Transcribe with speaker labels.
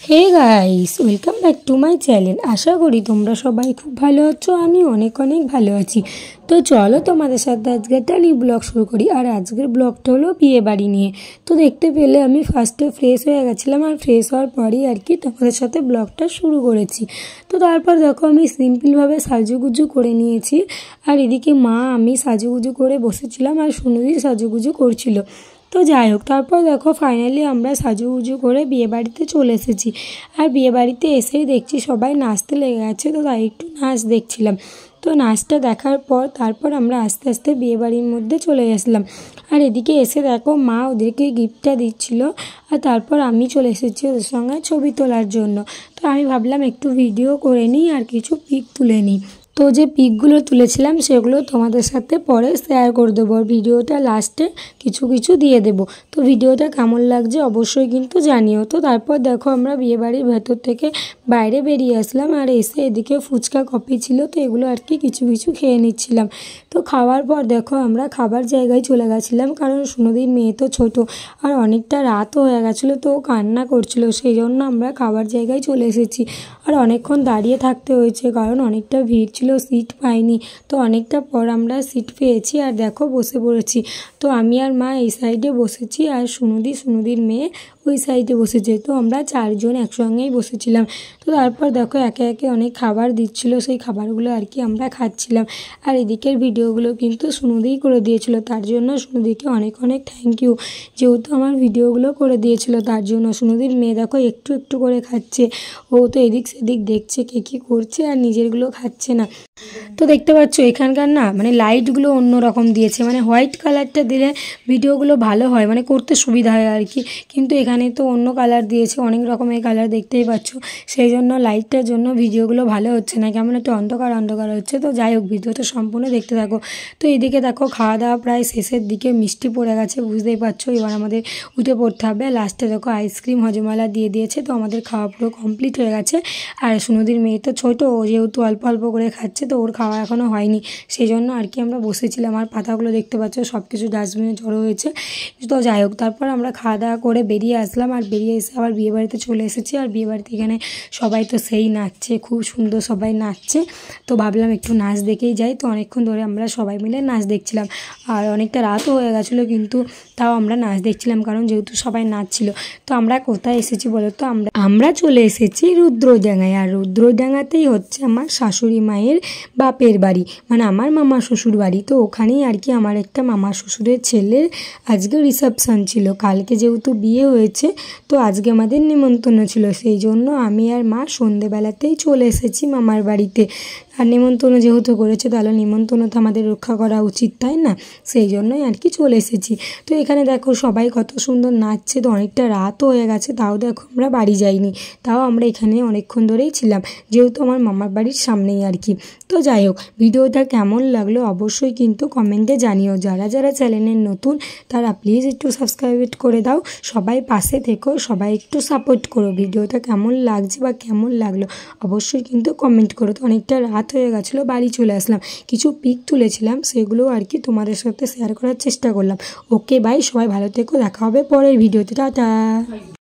Speaker 1: Hey guys, welcome back to my channel. আশা করি তোমরা সবাই খুব ভালো আছো। আমি অনেক ভালো আছি। তো চলো তোমাদের সাথে আজকে একটা নিউ ব্লগ শুরু করি। আর আজকের ব্লগটা হলো বিয়ে বাড়ি নিয়ে। তো দেখতে পেলে আমি ফার্স্টে ফ্রেশ হয়ে গেছিলাম, আর ফ্রেশ হওয়ার পরেই আর কি তোমাদের সাথে ব্লগটা শুরু করেছি। তো তারপর দেখো আমি সিম্পলভাবে সাজুগুজু করে নিয়েছি, আর এদিকে মা আমি সাজুগুজু করে বসেছিলাম, আর সুনুদি সাজুগুজু করছিল। তো যাই হোক, তারপর দেখো ফাইনালি আমরা সাজুগুজু করে বিয়েবাড়িতে চলে এসেছি। আর বিয়েবাড়িতে এসেই দেখছি সবাই নাচতে লেগে গেছে, তো তাই একটু নাচ দেখছিলাম। তো নাচটা দেখার পর তারপর আমরা আস্তে আস্তে বিয়েবাড়ির মধ্যে চলে গেছিলাম। আর এদিকে এসে দেখো মা ওদেরকে গিফটটা দিচ্ছিল, আর তারপর আমি চলে এসেছি ওদের সঙ্গে ছবি তোলার জন্য। তো আমি ভাবলাম একটু ভিডিও করে নিই আর কিছু পিক তুলে নিই। তো যে পিকগুলো তুলেছিলাম সেগুলো তোমাদের সাথে পরে শেয়ার করে দেবো, ভিডিওটা লাস্টে কিছু দিয়ে দেবো। তো ভিডিওটা কেমন লাগছে অবশ্যই কিন্তু জানিও। তো তারপর দেখো আমরা বিয়েবাড়ির ভেতর থেকে বাইরে বেরিয়ে আসলাম, আর এসে এদিকে ফুচকা কফি ছিল, তো এগুলো আর কি কিছু খেয়ে নিচ্ছিলাম। তো খাওয়ার পর দেখো আমরা খাবার জায়গায় চলে গেছিলাম, কারণ সুনদীর মেয়ে তো ছোটো, আর অনেকটা রাতও হয়ে গেছিলো, তো ও কান্না করছিল, সেই জন্য আমরা খাবার জায়গায় চলে এসেছি। আর অনেকক্ষণ দাঁড়িয়ে থাকতে হয়েছে, কারণ অনেকটা ভিড় ছিল, সিট পাইনি। তো অনেকটা পর আমরা সিট পেয়েছি, আর দেখো বসে পড়েছি। তো আমি আর মা এই সাইডে বসেছি, আর সুনদীর মেয়ে ওই সাইডে বসেছে। তো আমরা চারজন একসঙ্গেই বসেছিলাম। তো তারপর দেখো একে একে অনেক খাবার দিচ্ছিল, সেই খাবারগুলো আর কি আমরা খাচ্ছিলাম। আর এদিকের ভিডিওগুলো কিন্তু সুনদীই করে দিয়েছিল, তার জন্য সুনদীকে অনেক থ্যাংক ইউ, যেহেতু আমার ভিডিওগুলো করে দিয়েছিল তার জন্য। সুনদীর মেয়ে দেখো একটু করে খাচ্ছে, ও তো এদিক সেদিক দেখছে কে কী করছে, আর নিজেরগুলো খাচ্ছে না। তো দেখতে পাচ্ছ এখানকার না মানে লাইটগুলো অন্য রকম দিয়েছে, মানে হোয়াইট কালারটা দিলে ভিডিওগুলো ভালো হয়, মানে করতে সুবিধা হয় আর কি। কিন্তু এখানে তো অন্য কালার দিয়েছে, অনেক রকমের কালার দেখতেই পাচ্ছ, সেই জন্য লাইটটার জন্য ভিডিওগুলো ভালো হচ্ছে না, কেমন একটু অন্ধকার হচ্ছে। তো যাই হোক, ভিডিওটা সম্পূর্ণ দেখতে থাকো। তো এদিকে দেখো খাওয়া দাওয়া প্রায় শেষের দিকে, মিষ্টি পড়ে গেছে বুঝতেই পারছো, এবার আমাদের উঠে পড়তে হবে। লাস্টে দেখো আইসক্রিম হজমালা দিয়ে দিয়েছে, তো আমাদের খাওয়া পুরো কমপ্লিট হয়ে গেছে। আর সুনদীর মেয়ে তো ছোটো, ও যেহেতু অল্প করে খাচ্ছে, তো ওর খাওয়া এখনও হয়নি, সেই জন্য আর কি আমরা বসেছিলাম। আর পাতাগুলো দেখতে পাচ্ছ সব কিছু ডাস্টবিনে জড়ো হয়েছে। তো যাই হোক, তারপর আমরা খাওয়া দাওয়া করে বেরিয়ে আসলাম, আর বেরিয়ে এসে আবার বিয়েবাড়িতে চলে এসেছি। আর বিয়েবাড়িতে এখানে সবাই তো সেই নাচছে, খুব সুন্দর সবাই নাচছে। তো ভাবলাম একটু নাচ দেখেই যাই। তো অনেকক্ষণ ধরে আমরা সবাই মিলে নাচ দেখছিলাম, আর অনেকটা রাতও হয়ে গেছিলো, কিন্তু তাও আমরা নাচ দেখছিলাম, কারণ যেহেতু সবাই নাচছিল। তো আমরা কোথায় এসেছি বলো তো, আমরা চলে এসেছি রুদ্রডাঙ্গায়। আর রুদ্রডাঙ্গাতেই হচ্ছে আমার শাশুড়ি মায়ের বাপের বাড়ি, মানে আমার মামা শ্বশুর বাড়ি। তো ওখানেই আর কি আমার একটা মামা শ্বশুরের ছেলের আজকে রিসেপশন ছিল, কালকে যেহেতু বিয়ে হয়েছে, তো আজকে আমাদের নিমন্ত্রণ ছিল, সেই জন্য আমি আর মা সন্ধেবেলাতেই চলে এসেছি মামার বাড়িতে। আর নিমন্ত্রণ যেহেতু করেছে, তাহলে নিমন্ত্রণ তো আমাদের রক্ষা করা উচিত, তাই না? সেই জন্যই আর কি চলে এসেছি। তো এখানে দেখো সবাই কত সুন্দর নাচছে। তো অনেকটা রাতও হয়ে গেছে, তাও দেখো আমরা বাড়ি যাইনি, তাও আমরা এখানে অনেকক্ষণ ধরেই ছিলাম, যেহেতু আমার মামার বাড়ির সামনেই আর কি। তো যাই হোক, ভিডিওটা কেমন লাগলো অবশ্যই কিন্তু কমেন্টে জানিও। যারা চ্যানেলে নতুন তারা প্লিজ একটু সাবস্ক্রাইব করে দাও। সবাই পাশে থেকো, সবাই একটু সাপোর্ট করো। ভিডিওটা কেমন লাগছে বা কেমন লাগলো অবশ্যই কিন্তু কমেন্ট করো। তো অনেকটা রাত হয়ে গেছিলো, বাড়ি চলে আসলাম, কিছু পিক তুলেছিলাম, সেগুলো আর কি তোমাদের সাথে শেয়ার করার চেষ্টা করলাম। ওকে বাই, সবাই ভালো থেকো, দেখা হবে পরের ভিডিওতে, টাটা।